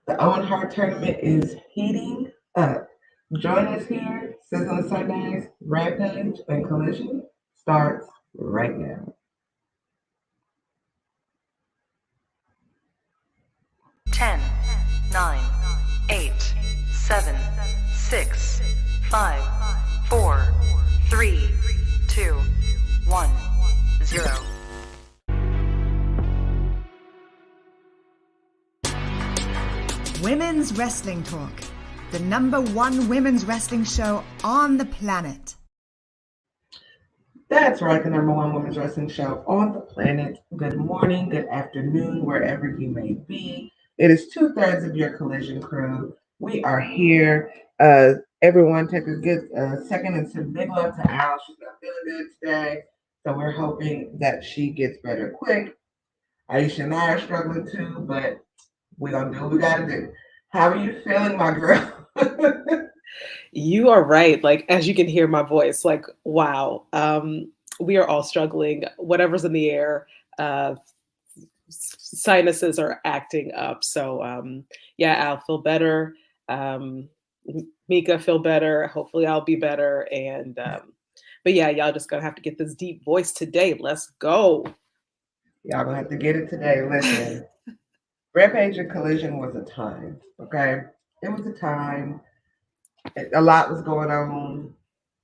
The Owen Hart Tournament is heating up. Join us here, Sizzling Sundays, Rampage, and Collision starts right now. 10, 9, 8, 7, 6, 5, 4, 3, 2, 1, 0. Women's Wrestling Talk, the #1 women's wrestling show on the planet. That's right, the #1 women's wrestling show on the planet. Good morning, good afternoon, wherever you may be. It is 2/3 of your Collision crew. We are here. Everyone take a good second and send big love to Al. She's not feeling good today, so we're hoping that she gets better quick. Aisha and I are struggling too, but we're going to do what we got to do. How are you feeling, my girl? You are right. Like, as you can hear my voice, like, wow. We are all struggling. Whatever's in the air, sinuses are acting up. So, yeah, I'll feel better. Meka feel better. Hopefully I'll be better. And, but yeah, y'all just gonna have to get this deep voice today. Let's go. Y'all gonna have to get it today. Listen, Rampage and Collision was a time, okay? It was a time. A lot was going on.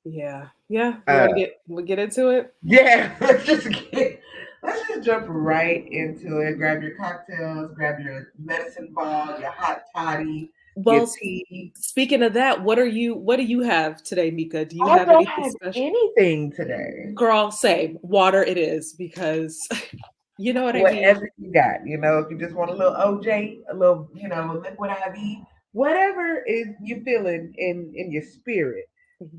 Yeah. We'll get into it. Yeah, let's just jump right into it. Grab your cocktails, grab your medicine ball, your hot toddy, Well, your tea. speaking of that, what do you have today, Meka? Do you I have don't anything have special? anything today. Girl, same. Water it is, because you know what I mean? Whatever you got, if you just want a little OJ, a little, liquid IV, whatever is you feeling in your spirit.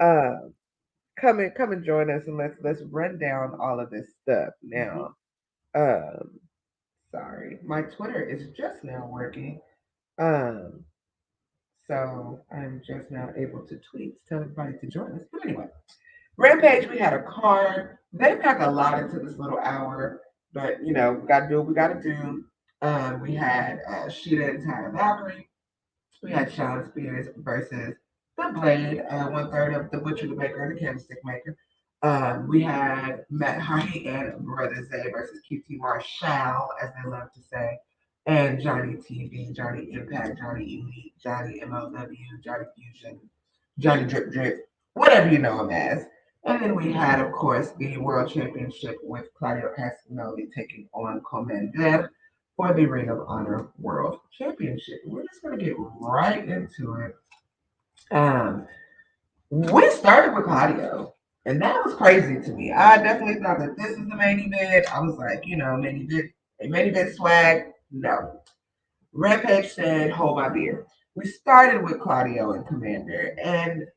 Come and join us, and let's run down all of this stuff now. Sorry, my Twitter is just now working. So I'm just now able to tweet, tell everybody to join us. But anyway, Rampage, we had a card. They pack a lot into this little hour, but we got to do what we got to do. We had Shida and Taya Valkyrie. We had Shawn Spears versus the Blade, 1/3 of the Butcher, the Baker, and the Candlestick Maker. We had Matt Hardy and Brother Zay versus QT Marshall, as they love to say, and Johnny TV, Johnny Impact, Johnny Elite, Johnny MLW, Johnny Fusion, Johnny Drip Drip, whatever you know him as. And then we had, of course, the World Championship with Claudio Castagnoli taking on Komander for the Ring of Honor World Championship. We're just going to get right into it. We started with Claudio, and that was crazy to me. I definitely thought that this is the main event. I was like, main event swag. No. Rampage said, hold my beer. We started with Claudio and Komander, and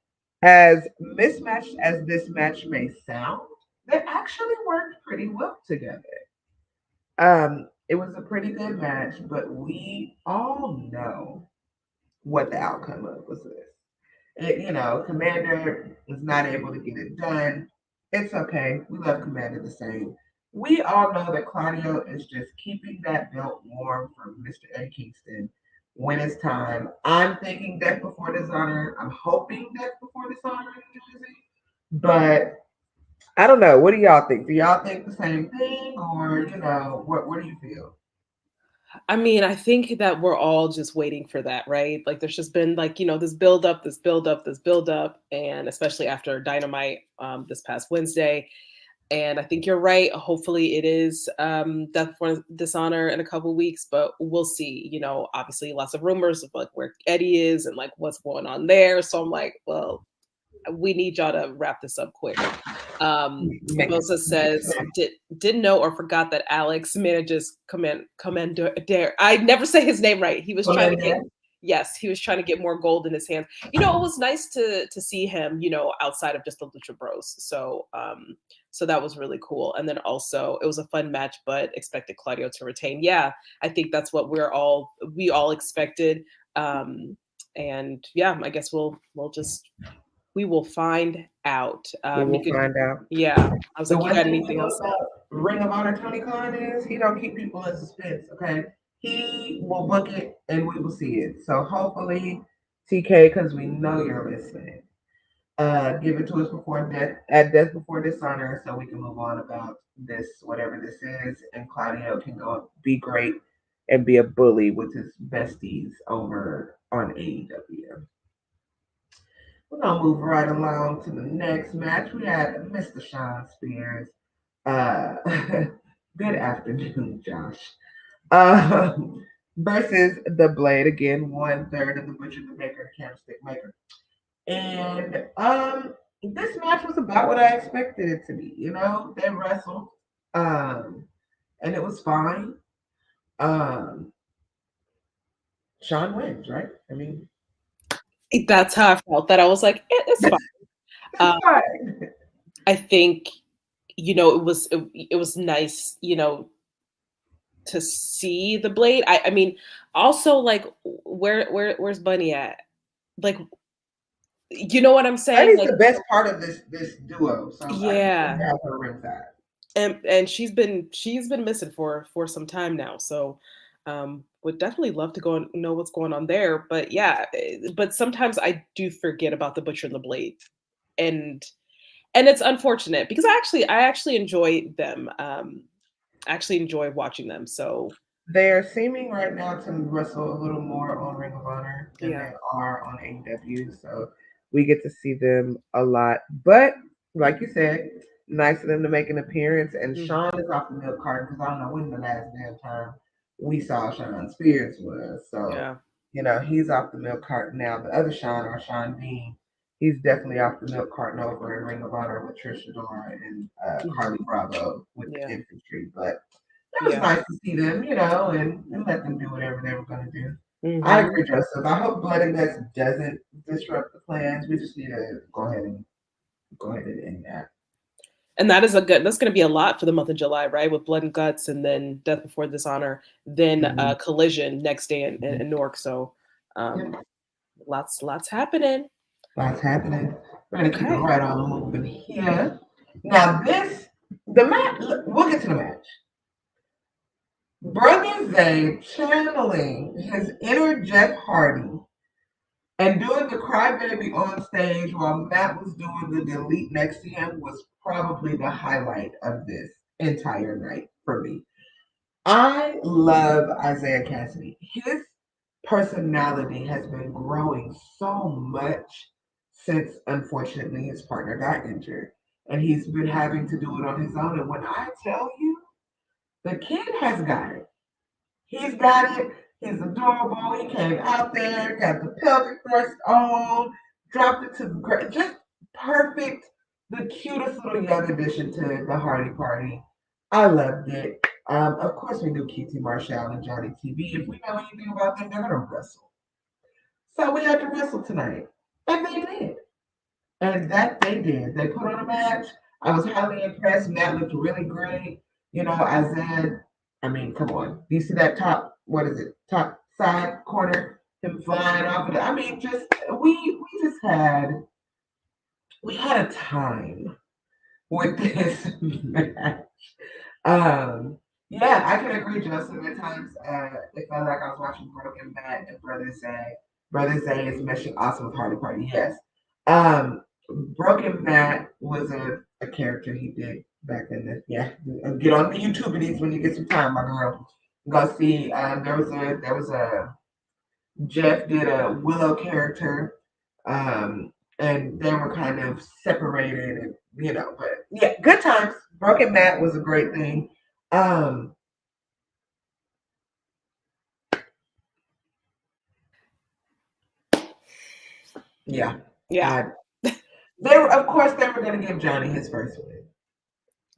as mismatched as this match may sound, they actually worked pretty well together. It was a pretty good match, but we all know what the outcome of was this. Komander was not able to get it done. It's okay. We love Komander the same. We all know that Claudio is just keeping that belt warm for Mr. Eddie Kingston when it's time. I'm thinking Death Before Dishonor. I'm hoping Death Before Dishonor in New Jersey. But I don't know. What do y'all think? Do y'all think the same thing? Or, what do you feel? I mean, I think that we're all just waiting for that, right? Like, there's just been this build up, and especially after Dynamite this past Wednesday. And I think you're right. Hopefully it is Death Before Dishonor in a couple of weeks, but we'll see. Obviously lots of rumors of like where Eddie is and like what's going on there. So I'm like, well, we need y'all to wrap this up quick. Mimosa says, didn't know or forgot that Alex manages Komander. I never say his name right. He was trying to get more gold in his hands. It was nice to see him, outside of just the Lucha Bros. So that was really cool. And then also it was a fun match, but expected Claudio to retain. Yeah, I think that's what we all expected. And yeah, I guess we will find out. We will find out. Yeah. I was like, you got anything else? Ring of Honor Tony Khan is he don't keep people in suspense, okay? he will book it and we will see it. So hopefully, TK, because we know you're listening, give it to us before death, at death before dishonor, so we can move on about this, whatever this is, and Claudio can go be great and be a bully with his besties over on AEW. We're gonna move right along to the next match. We had Mr. Shawn Spears. Uh, good afternoon, Josh. Versus the Blade again, 1/3 of the Butcher, the Maker, Candlestick Maker. And this match was about what I expected it to be. You know, they wrestled, and it was fine. Um, Shawn wins, right? I mean, That's how I felt. That I was like, it's fine. it's fine. I think, it was nice, to see the Blade. I mean, also like, where's Bunny at? Like, you know what I'm saying? Bunny's Like, the best part of this duo, so yeah. I have her ringside. And she's been missing for some time now. So would definitely love to go and know what's going on there. But yeah, but sometimes I do forget about the Butcher and the Blade. And it's unfortunate because I actually enjoy them. I actually enjoy watching them. So They are seeming right now to wrestle a little more on Ring of Honor than yeah. they are on AEW. So we get to see them a lot. But like you said, nice of them to make an appearance. And Shawn is off the milk carton because I don't know when the last damn time we saw Shawn Spears was. So, Yeah. He's off the milk carton now. The other Shawn, or Shawn Dean, he's definitely off the milk carton over in Ring of Honor with Trish Adora and Carly Bravo with the infantry. But it was nice to see them, and let them do whatever they were going to do. Mm-hmm. I agree, Joseph. I hope Blood and Guts doesn't disrupt the plans. We just need to go ahead and end that. And that's going to be a lot for the month of July, right? With Blood and Guts, and then Death Before Dishonor, then Collision next day in Newark. So lots happening. Lots happening. We're going to keep it right on moving here. Now the match, we'll get to the match. Brother Zay channeling his inner Jeff Hardy and doing the crybaby on stage while Matt was doing the delete next to him was probably the highlight of this entire night for me. I love Isaiah Cassidy. His personality has been growing so much since, unfortunately, his partner got injured. And he's been having to do it on his own. And when I tell you, the kid has got it. He's got it. He's adorable. He came out there, got the pelvic thrust on, dropped it to the ground. Just perfect. The cutest little young addition to the Hardy Party. I loved it. Of course, we knew Keith Marshall and Johnny TV. If we know anything about them, they're going to wrestle. So we had to wrestle tonight. And they did. And that they did. They put on a match. I was highly impressed. Matt looked really great. Isaiah, I mean, come on. Do you see that top side corner? Him flying off of it. I mean, just we had a time with this match. Yeah, I can agree, Joseph. At times, it felt like I was watching Broken Bat and Brother Zay is meshing awesome with Hardy Party. Yes. Broken Bat was a character he did back in the get on the YouTubities when you get some time, my girl. Go see. There was a Jeff did a Willow character, and they were kind of separated, and but yeah, good times. Broken Bat was a great thing. Yeah. Of course, they were going to give Johnny his first win,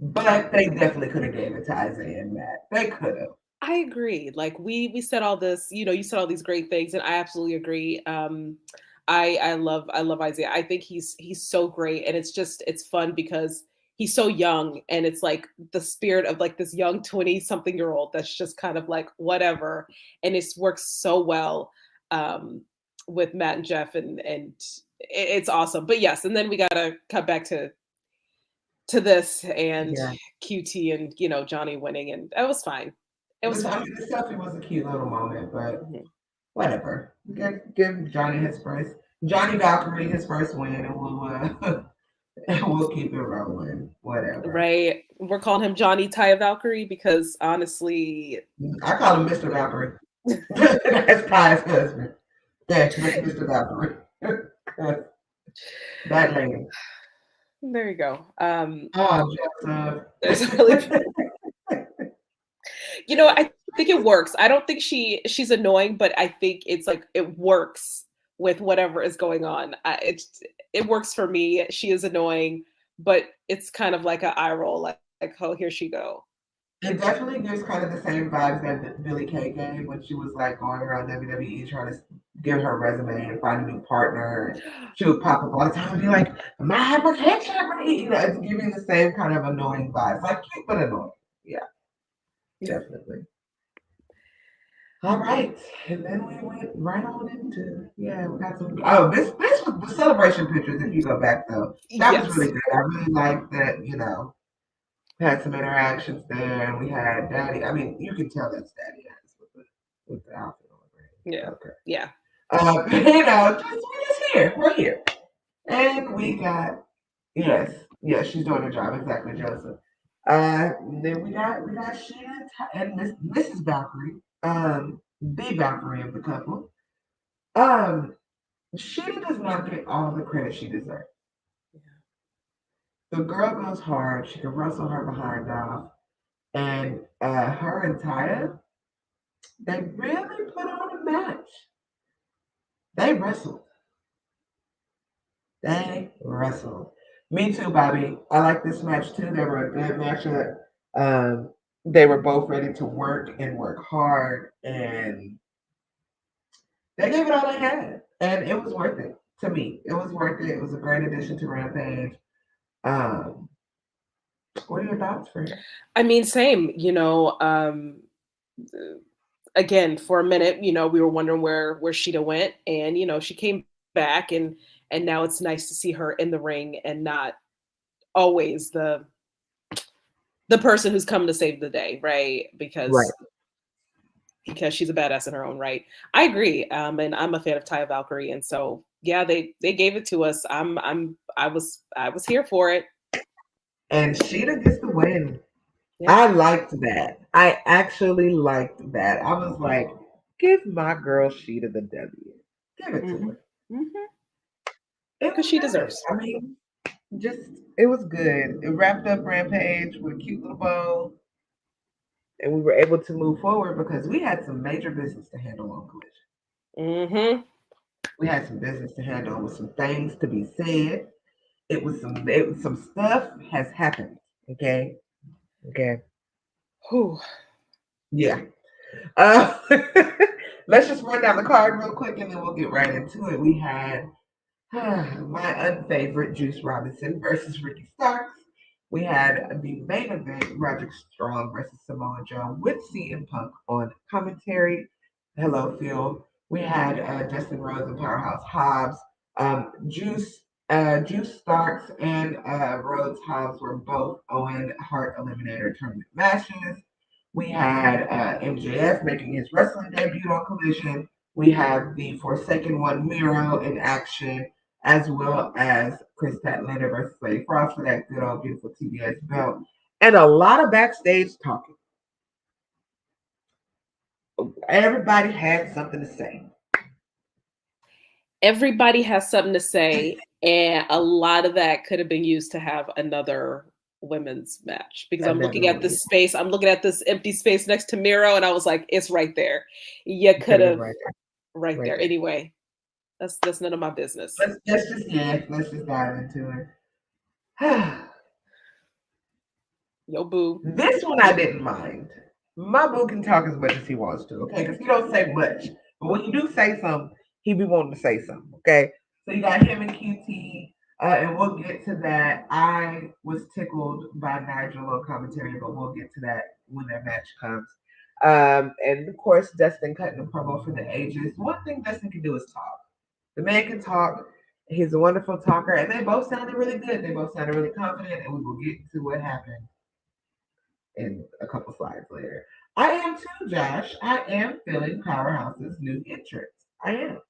but they definitely could have gave it to Isaiah and Matt. They could have. I agree. Like we said all this, you said all these great things, and I absolutely agree. I love Isaiah. I think he's so great, and it's fun because he's so young, and it's like the spirit of like this young 20-something-year-old that's just kind of like whatever, and it works so well with Matt and Jeff, and it's awesome. But yes, and then we gotta cut back to this and QT and Johnny winning, and that was fine. It was fun. The selfie was a cute little moment, but Mhm. whatever. Give Johnny his first, Johnny Valkyrie his first win, and we'll keep it rolling. Whatever. Right. We're calling him Johnny Taya Valkyrie because honestly, I call him Mr. Valkyrie. That's Ty's husband. Yeah, that's Mr. Valkyrie. That lady. there you go. Oh, Joseph. There's really, I think it works. I don't think she's annoying, but I think it's like it works with whatever is going on. It works for me. She is annoying, but it's kind of like an eye roll, like oh, here she go. It definitely gives kind of the same vibes that Billie Kay gave when she was like going around WWE trying to give her resume and find a new partner. She would pop up all the time and be like, "My application," it's giving the same kind of annoying vibes, like cute but annoying. Yeah, definitely. All right, and then we went right on into we got some. Oh, this was the celebration pictures. If you go back though, that was Yes. really good. I really liked that. Had some interactions there, and we had Daddy. I mean, you can tell that's Daddy has with the outfit on, Yeah. right? Okay. Yeah. We're just here. We're here, and we got yes, she's doing her job exactly, Joseph. Then we got Sheena and Mrs. Valkyrie, the Valkyrie of the couple. Um, Sheena does not get all the credit she deserves. The girl goes hard. She can wrestle her behind off. And her and Taya, they really put on a match. They wrestled. They wrestled. Me too, Bobby. I like this match too. They were a good matchup. They were both ready to work and work hard, and they gave it all they had, and it was worth it to me. It was worth it. It was a great addition to Rampage. Um, what are your thoughts for it? I mean, same, again, for a minute, we were wondering where Sheeta went, and she came back, and now it's nice to see her in the ring and not always the person who's coming to save the day, right? Right. Because she's a badass in her own right. I agree, and I'm a fan of Taya Valkyrie, and so yeah, they gave it to us. I was here for it. And Sheeta gets the win. Yeah. I liked that. I actually liked that. I was like, give my girl Sheeta the W. Give it to her. Because she deserves. I mean, it was good. It wrapped up Rampage with a cute little bow. And we were able to move forward because we had some major business to handle on Collision. We had some business to handle with some things to be said. It was some stuff has happened. Okay. Whew. Yeah. Let's just run down the card real quick and then we'll get right into it. We had my unfavorite Juice Robinson versus Ricky Starks. We had the main event, Roderick Strong versus Samoa Joe with CM Punk on commentary. Hello, Phil. We had Dustin Rhodes and Powerhouse Hobbs. Juice Starks and Rhodes Hobbs were both Owen Hart Eliminator Tournament matches. We had MJF making his wrestling debut on Collision. We have the Forsaken One Miro in action, as well as Kris Statlander versus Lady Frost for that good old beautiful TBS belt. And a lot of backstage talking. Everybody had something to say. Everybody has something to say, and a lot of that could have been used to have another women's match because I'm looking at this space. I'm looking at this empty space next to Miro, and I was like, it's right there. You could have right there. Anyway, that's none of my business. Let's just dive into it. Yo, boo. This one I didn't mind. My boo can talk as much as he wants to, okay? Because he don't say much. But when you do say something, he be wanting to say something, okay? So you got him and QT, and we'll get to that. I was tickled by Nigel on commentary, but we'll get to that when their match comes. And of course, Dustin cutting a promo for the ages. One thing Dustin can do is talk. The man can talk. He's a wonderful talker, and they both sounded really good. They both sounded really confident, and we will get to what happened in a couple slides later. I am too, Josh. I am feeling Powerhouse's new entrance. I am.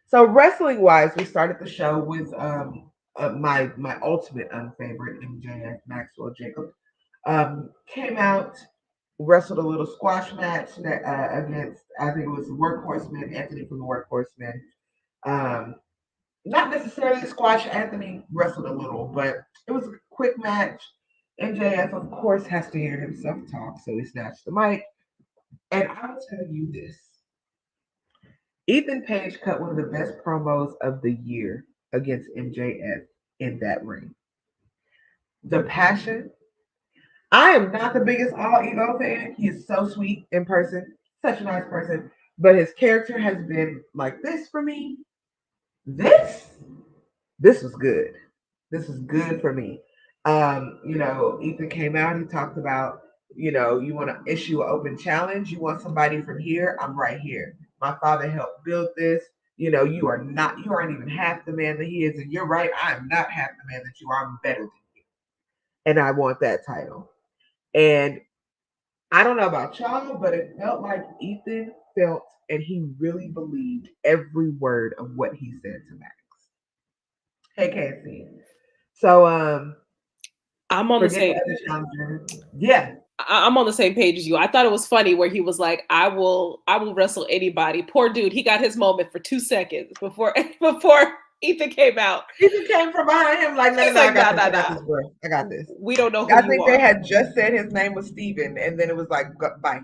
So wrestling wise, we started the show with my ultimate unfavorite MJF Maxwell Jacob came out, wrestled a little squash match that, against, I think it was Workhorseman, Anthony from the Workhorseman. Um, Not necessarily squash. Anthony wrestled a little, but it was a quick match. MJF, of course, has to hear himself talk, so he snatched the mic. And I will tell you this: Ethan Page cut one of the best promos of the year against MJF in that ring. The passion. I am not the biggest All Ego fan. He is so sweet in person, such a nice person. But his character has been like this for me. This this was good. This is good for me. Ethan came out, he talked about, you want to issue an open challenge, you want somebody from here, I'm right here. My father helped build this. You aren't even half the man that he is, and you're right, I am not half the man that you are, I'm better than you. And I want that title. And I don't know about y'all, but it felt like Ethan felt and he really believed every word of what he said to Max. Hey, Cassie. So I'm on the forget the same. other challenger. Yeah. I'm on the same page as you. I thought it was funny where he was like, I will wrestle anybody. Poor dude, he got his moment for 2 seconds before Ethan came out. Ethan came from behind him like, no, I got this, bro. I got this. We don't know who I you think are. they had just said his name was Steven, and then it was like, bye.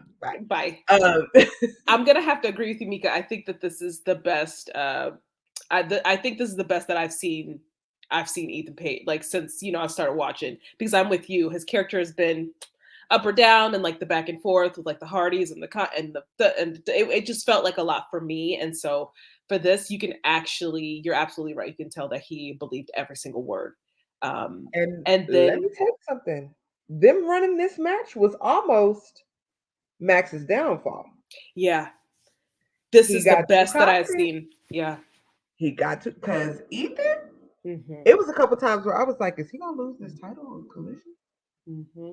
I'm gonna have to agree with you, Mika. I think that this is the best. I think this is the best that I've seen Ethan Page, like, since I've started watching, because I'm with you. His character has been up or down and like the back and forth with like the Hardys and it just felt like a lot for me. And so for this, you're absolutely right. You can tell that he believed every single word. And then let me tell you something. Them running this match was almost Max's downfall. Yeah. This is the best that I've seen. Yeah. He got to, because Ethan, it was a couple times where I was like, is he going to lose this title on Collision? Mm-hmm.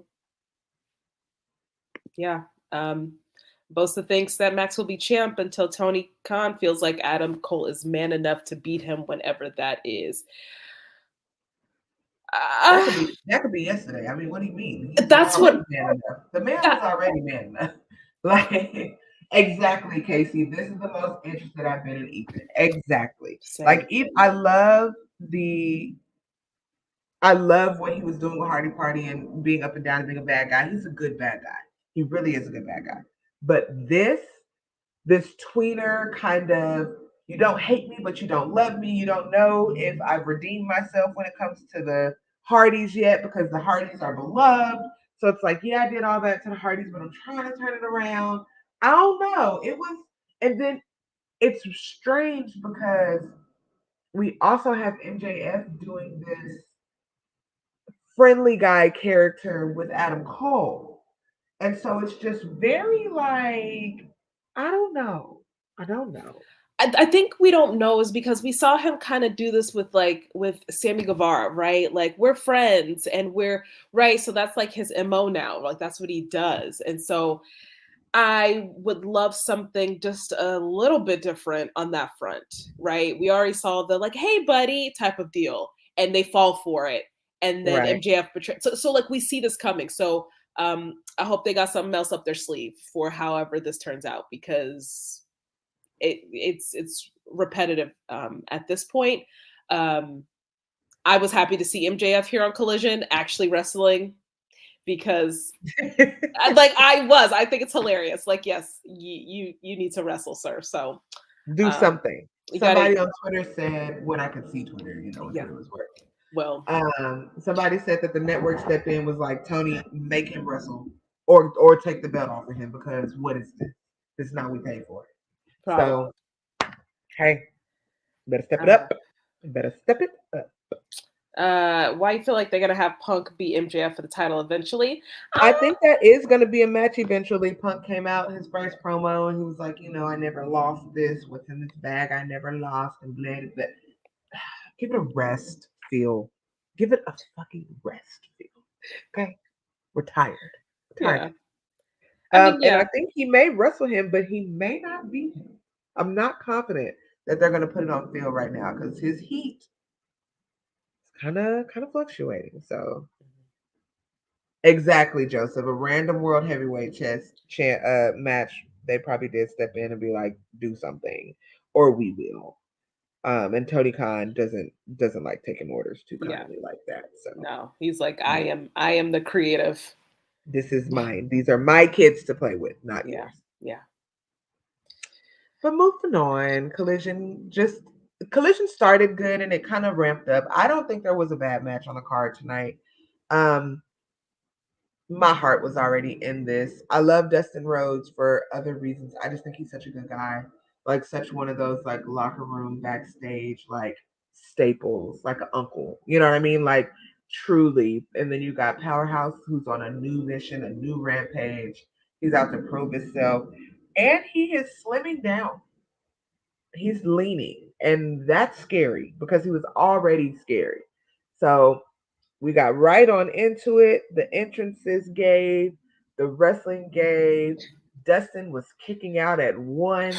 Yeah. Bosa thinks that Max will be champ until Tony Khan feels like Adam Cole is man enough to beat him whenever that is. That could be yesterday. I mean, what do you mean? That's what man enough. The man was already man enough. Like, exactly, Casey. This is the most interested I've been in Ethan. Exactly. Same. Like, I love what he was doing with Hardy Party and being up and down and being a bad guy. He's a good bad guy. He really is a good bad guy. But this tweener kind of, you don't hate me, but you don't love me. You don't know if I've redeemed myself when it comes to the Hardys yet, because the Hardys are beloved. So it's like, yeah, I did all that to the Hardys, but I'm trying to turn it around. I don't know. And then it's strange because we also have MJF doing this friendly guy character with Adam Cole. And so it's just very like, I don't know. I think we don't know is because we saw him kind of do this with Sammy Guevara, right? Like, we're friends and we're right. So that's like his MO now. Like, that's what he does. And so I would love something just a little bit different on that front, right? We already saw the like, hey buddy type of deal, and they fall for it. And then MJF betrayed. So like, we see this coming. So I hope they got something else up their sleeve for however this turns out, because it's repetitive at this point. I was happy to see MJF here on Collision actually wrestling, because I think it's hilarious. Like, yes, you need to wrestle, sir. So do something. Somebody on Twitter said, when I could see Twitter, Twitter was working. Well, somebody said that the network stepped in, was like, Tony, make him wrestle or take the belt off of him, because what is this? This is not what we paid for. So, hey, better step it up. Why you feel like they're gonna have Punk beat MJF for the title eventually? I think that is gonna be a match eventually. Punk came out his first promo and he was like, I never lost this. What's in this bag? I never lost, and bled. But give it a rest feel. Give it a fucking rest feel. Okay, we're tired. Yeah. And I think he may wrestle him, but he may not beat him. I'm not confident that they're going to put it on field right now because his heat is kind of fluctuating. So exactly, Joseph. A random world heavyweight match. They probably did step in and be like, "Do something," or we will. And Tony Khan doesn't like taking orders too kindly like that. So no, he's like, I am the creative. This is mine. These are my kids to play with, not yours. Yeah. But moving on, Collision started good and it kind of ramped up. I don't think there was a bad match on the card tonight. My heart was already in this. I love Dustin Rhodes for other reasons. I just think he's such a good guy. Like such one of those like locker room backstage like staples, like an uncle. You know what I mean? Like truly. And then you got Powerhouse who's on a new mission, a new rampage. He's out to prove himself. And he is slimming down. He's leaning. And that's scary because he was already scary. So we got right on into it. The entrances gave, the wrestling gave. Dustin was kicking out at one,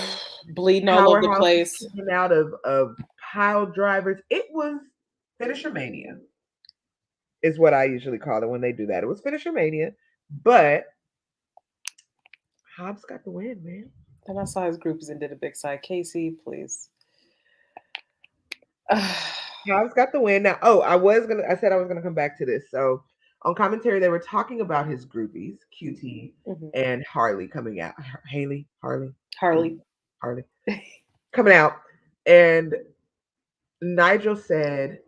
bleeding all over the place, kicking out of pile drivers. It was Finisher Mania, is what I usually call it when they do that. It was Finisher Mania, but Hobbs got the win, man. And I saw his groupies and did a big side. Casey, please. Hobbs got the win. Now, I said I was gonna come back to this. So on commentary, they were talking about his groupies, QT and Harley coming out. Harley coming out. And Nigel said,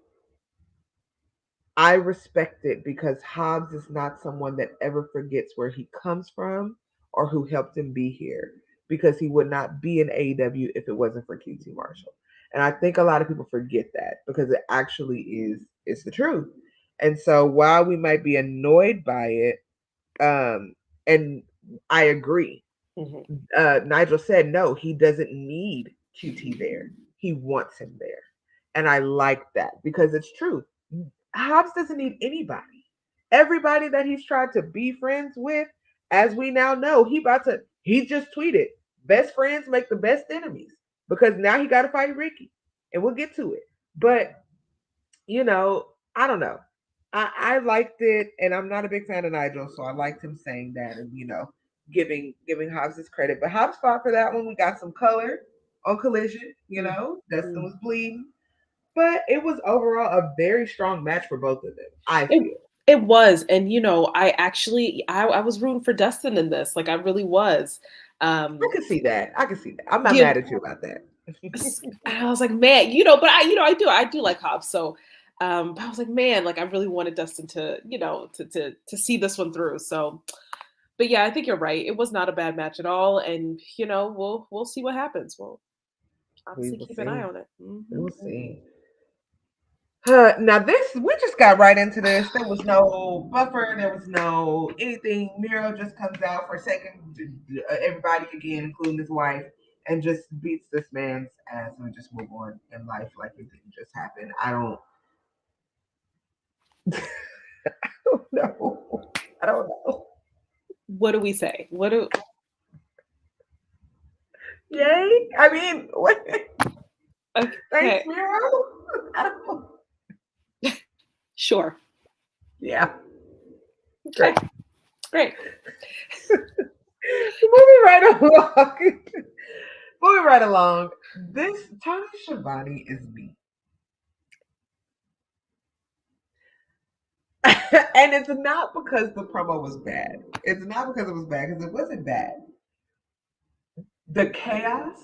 I respect it because Hobbs is not someone that ever forgets where he comes from or who helped him be here, because he would not be in AEW if it wasn't for QT Marshall. And I think a lot of people forget that because it actually is the truth. And so while we might be annoyed by it, and I agree, Nigel said, no, he doesn't need QT there. He wants him there. And I like that because it's true. Hobbs doesn't need anybody. Everybody that he's tried to be friends with, as we now know, he just tweeted, best friends make the best enemies. Because now he got to fight Ricky. And we'll get to it. But, I don't know. I liked it. And I'm not a big fan of Nigel. So I liked him saying that and, giving Hobbs his credit. But Hobbs fought for that one. We got some color on Collision. Dustin was bleeding. But it was overall a very strong match for both of them, I feel. It was. And, I was rooting for Dustin in this. Like, I really was. I can see that. I'm not mad at you about that. I was like, man, but I do like Hobbs. So, but I was like, man, like I really wanted Dustin to, to see this one through. So, but yeah, I think you're right. It was not a bad match at all. And, we'll see what happens. We'll obviously keep an eye on it. We'll see. Now we just got right into this. There was no buffer. There was no anything. Miro just comes out for a second, everybody again, including his wife, and just beats this man's ass and just move on in life like it didn't just happen. I don't know. What do we say? Yay? I mean, what? Okay. Thanks, Miro. I don't know. Sure. Yeah. Great. Moving right along. This Tony Schiavone is me. And it's not because the promo was bad. It's not because it was bad, because it wasn't bad. The chaos,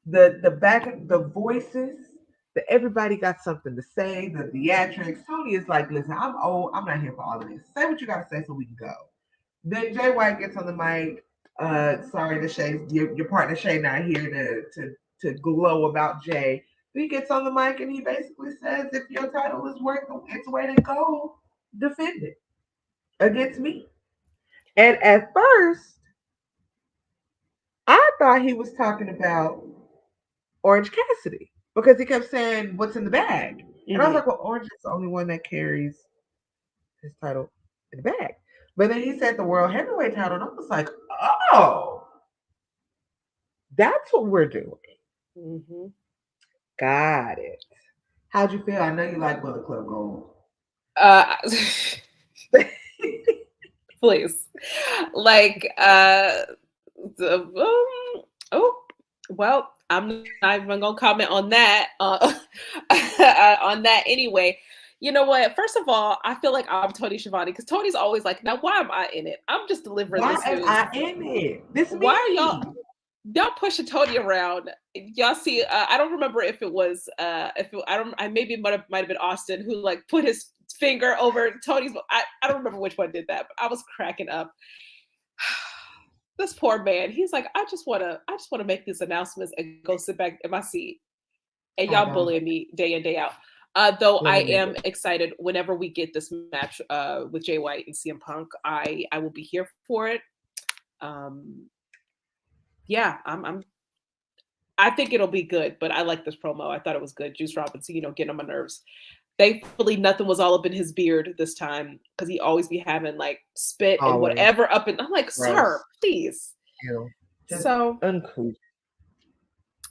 the voices, that everybody got something to say, the theatrics. Tony is like, listen, I'm old. I'm not here for all of this. Say what you got to say so we can go. Then Jay White gets on the mic. Sorry, your partner Shay not here to glow about Jay. He gets on the mic and he basically says, if your title is worth its weight in gold, defend it against me. And at first, I thought he was talking about Orange Cassidy, because he kept saying, what's in the bag? And I was like, well, Orange is the only one that carries his title in the bag. But then he said the world heavyweight title, and I was like, oh, that's what we're doing. Mm-hmm. Got it. How'd you feel? I know you like Bullet Club Gold. Please, like, oh, well, I'm not even gonna comment on that. On that anyway. You know what? First of all, I feel like I'm Tony Schiavone because Tony's always like, "Now, why am I in it? I'm just delivering Why this am news. I in it? This Why are me. y'all pushing Tony around? Y'all see? I don't remember if it was I maybe it might have been Austin who like put his finger over Tony's. I don't remember which one did that, but I was cracking up. This poor man. He's like, I just wanna make these announcements and go sit back in my seat. And y'all bullying me day in, day out. Though I am excited whenever we get this match with Jay White and CM Punk. I will be here for it. Yeah, I think it'll be good, but I like this promo. I thought it was good. Juice Robinson, getting on my nerves. Thankfully, nothing was all up in his beard this time because he always be having like spit and whatever up in. I'm like, sir, please. So uncouth.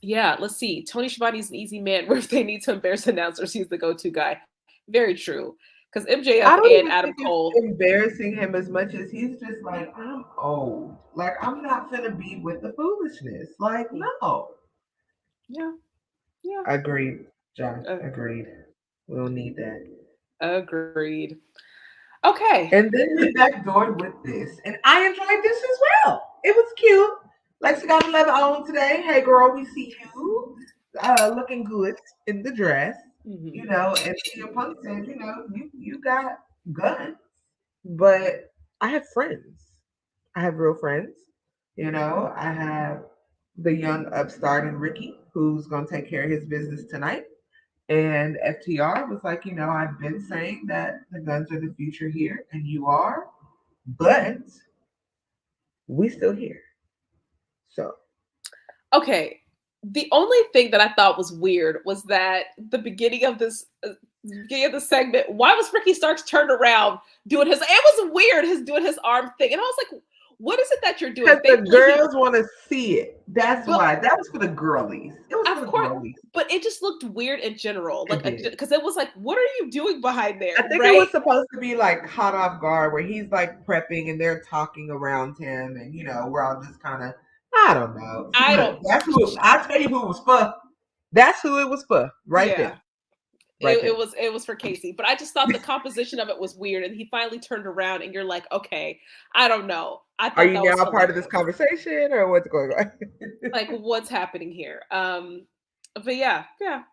Yeah, let's see. Tony Schiavone's an easy man where if they need to embarrass announcers, he's the go-to guy. Very true. Because MJF and Adam Cole embarrassing him as much as he's just like, I'm old. Like, I'm not gonna be with the foolishness. Like, no. Yeah. Agreed, John. Agreed. We don't need that. Agreed. Okay. And then we backdoored with this. And I enjoyed this as well. It was cute. Lexi got 11 on today. Hey, girl, we see you looking good in the dress. Mm-hmm. And CM Punk said, you got guns, but I have friends. I have real friends. I have the young upstart in Ricky, who's going to take care of his business tonight. And FTR was like, I've been saying that the guns are the future here, and you are, but we still here. So. Okay. The only thing that I thought was weird was that the beginning of this segment, why was Ricky Starks turned around doing it was weird, doing his arm thing. And I was like, what is it that you're doing? Because the girls want to see it. That's why. That was for the girlies. It was for the girlies. But it just looked weird in general. Like, because it was like, what are you doing behind there? I think it was supposed to be like caught off guard where he's like prepping and they're talking around him and, we're all just kind of, I don't know. I'll tell you who it was for. That's who it was for there. It was for Casey, but I just thought the composition of it was weird, and he finally turned around, and you're like, okay, I don't know. Are you now part of this conversation, or what's going on? Like, what's happening here? But yeah,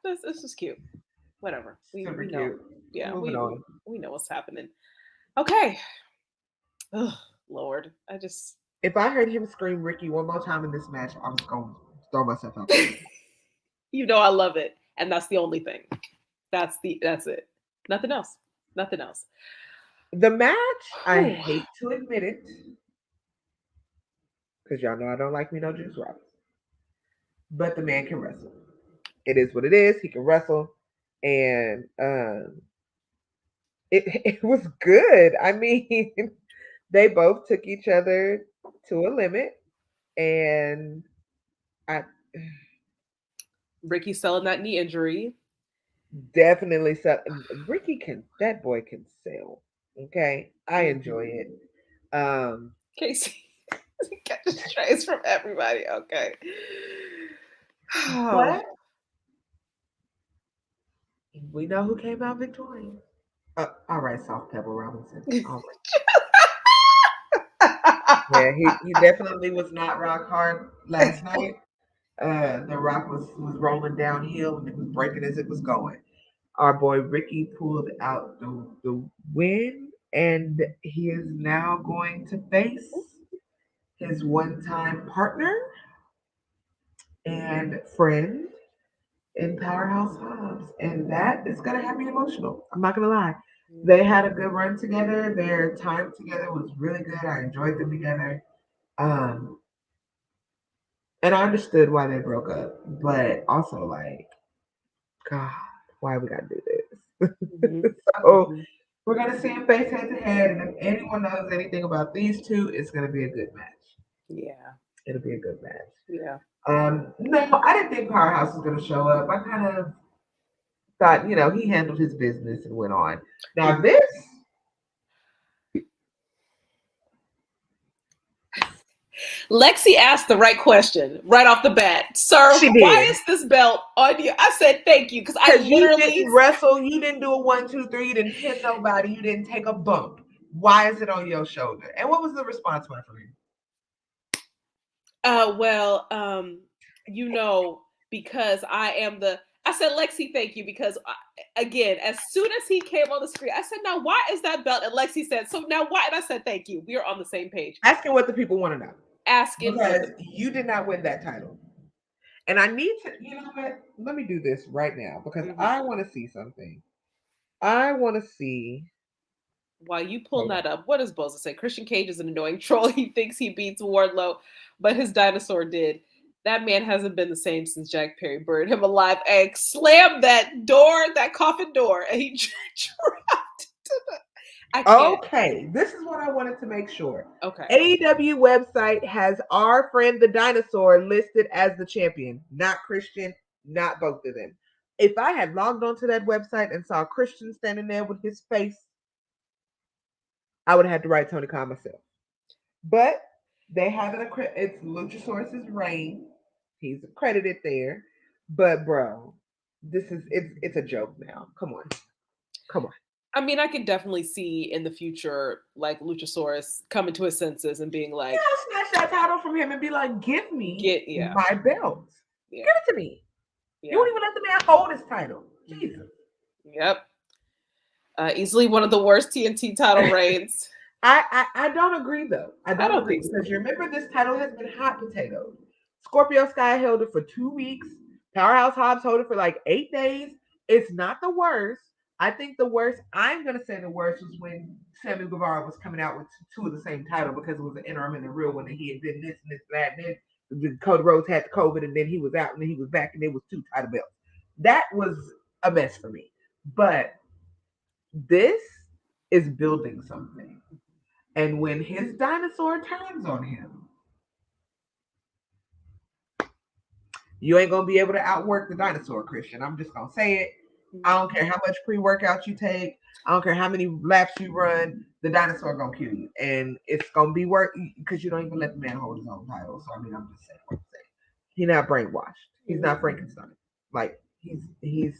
this is cute. Whatever, we know. Cute. Yeah, we know what's happening. Okay. Oh Lord, if I heard him scream Ricky one more time in this match, I was going to throw myself out there. I love it, and that's the only thing. That's it. Nothing else. The match, I hate to admit it, because y'all know I don't like me no Juice Robinson, but the man can wrestle. It is what it is. He can wrestle, and it was good. I mean, they both took each other to a limit, and Ricky selling that knee injury. Definitely sell. That boy can sell. Okay. I enjoy it. Casey get strays from everybody. Okay. But we know who came out victorious. All right, Soft Pebble Robinson. All right. Yeah, he definitely was not rock hard last night. The rock was rolling downhill and it was breaking as it was going. Our boy Ricky pulled out the win, and he is now going to face his one-time partner and friend in Powerhouse Hobbs, and that is going to have me emotional. I'm not going to lie. They had a good run together. Their time together was really good. I enjoyed them together. And I understood why they broke up, but also like, God, why we got to do this? So We're gonna see them face head to head, and if anyone knows anything about these two, it's gonna be a good match. Yeah. It'll be a good match. Yeah. No, I didn't think Powerhouse was gonna show up. I kind of thought, he handled his business and went on. Now this. Lexi asked the right question right off the bat. Sir, She why did. is this belt on you? I said thank you because I You literally didn't wrestle, you didn't do a 1, 2, 3, you didn't hit nobody, you didn't take a bump. Why is it on your shoulder? And what was the response from him? Because I said, Lexi, thank you. Because again, as soon as he came on the screen, I said, now why is that belt? And Lexi said, so now why? And I said, thank you. We are on the same page. Asking what the people want to know. Asking because you did not win that title. And I need to, you know what? Let me do this right now because I want to see something. I want to see. While you pull that up, what does Boza say? Christian Cage is an annoying troll. He thinks he beats Wardlow, but his dinosaur did. That man hasn't been the same since Jack Perry buried him alive and slammed that door, that coffin door, and he dropped to the. Okay, this is what I wanted to make sure. Okay. AEW website has our friend the dinosaur listed as the champion, not Christian, not both of them. If I had logged onto that website and saw Christian standing there with his face, I would have had to write Tony Khan myself. But they have it. It's Luchasaurus's reign. He's accredited there. But bro, it's a joke now. Come on. I mean, I could definitely see in the future, like Luchasaurus coming to his senses and being like, snatch that title from him and be like, give me my belt. Yeah. Give it to me. Yeah. You won't even let the man hold his title. Jesus. Yep. Easily one of the worst TNT title reigns. I don't agree though. I don't agree because you remember this title has been hot potato. Scorpio Sky held it for 2 weeks. Powerhouse Hobbs held it for like 8 days. It's not the worst. I think the worst, I'm going to say the worst was when Sammy Guevara was coming out with 2 of the same title because it was an interim and a real one, and he had been this and this and that. And then Cody Rhodes had COVID, and then he was out, and then he was back, and there was 2 title belts. That was a mess for me. But this is building something. And when his dinosaur turns on him, you ain't going to be able to outwork the dinosaur, Christian. I'm just going to say it. I don't care how much pre-workout you take. I don't care how many laps you run. The dinosaur gonna kill you, and it's gonna be work because you don't even let the man hold his own title. So I mean, I'm just saying. He's not brainwashed. He's not Frankenstein. Like he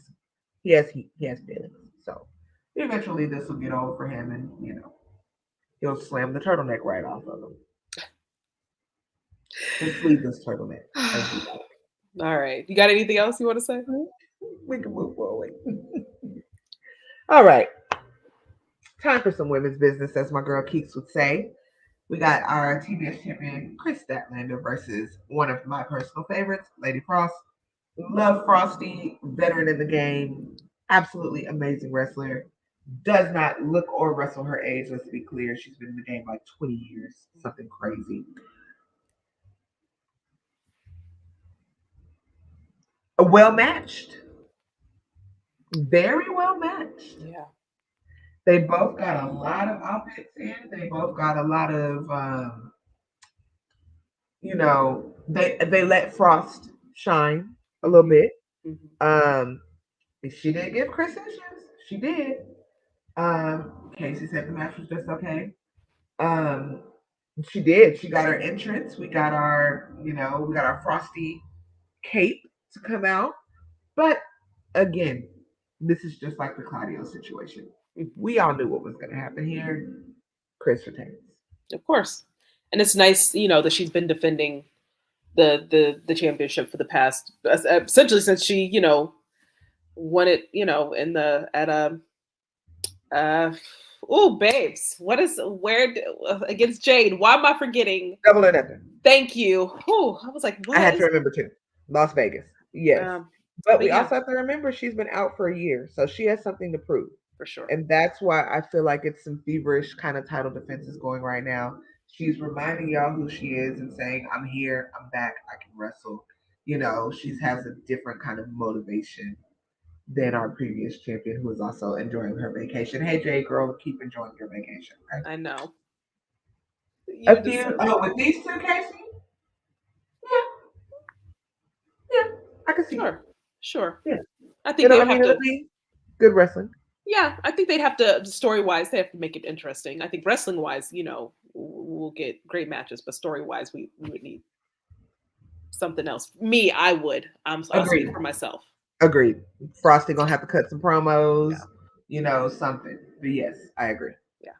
has feelings. So eventually this will get over for him, and he'll slam the turtleneck right off of him. Let's leave this turtleneck. All right. You got anything else you want to say? We can move forward. All right. Time for some women's business, as my girl Keeks would say. We got our TBS champion, Kris Statlander, versus one of my personal favorites, Lady Frost. Love Frosty, veteran in the game, absolutely amazing wrestler. Does not look or wrestle her age, let's be clear. She's been in the game like 20 years, something crazy. Well matched. Very well matched. Yeah. They both got a lot of offense in. They both got a lot of, they let Frost shine a little bit. She did give Kris issues. She did. Casey said the match was just okay. She did. She got her entrance. We got our Frosty cape to come out. But again, this is just like the Claudio situation. We all knew what was going to happen here. Kris retains. Of course. And it's nice, that she's been defending the championship for the past, essentially since she, won it, babes. Against Jade. Why am I forgetting? Double or Nothing. Thank you. I was like, what? I had to remember too. Las Vegas. Yes. But we also have to remember she's been out for a year, so she has something to prove. For sure. And that's why I feel like it's some feverish kind of title defenses going right now. She's reminding y'all who she is and saying, I'm here, I'm back, I can wrestle. She has a different kind of motivation than our previous champion, who is also enjoying her vacation. Hey, Jay, girl, keep enjoying your vacation. Right? I know. A You few. deserve Oh, it. with these two, Casey. Yeah, yeah, I can see it. Sure. Sure. Yeah, I think they would have it'll to. be good wrestling. Yeah, I think they'd have to, story wise, they have to make it interesting. I think wrestling wise, we'll get great matches, but story wise, we would need something else. Me, I would. I'll speak Agreed. for myself. Agreed. Frosty gonna have to cut some promos. Yeah. Something. But yes, I agree. Yeah.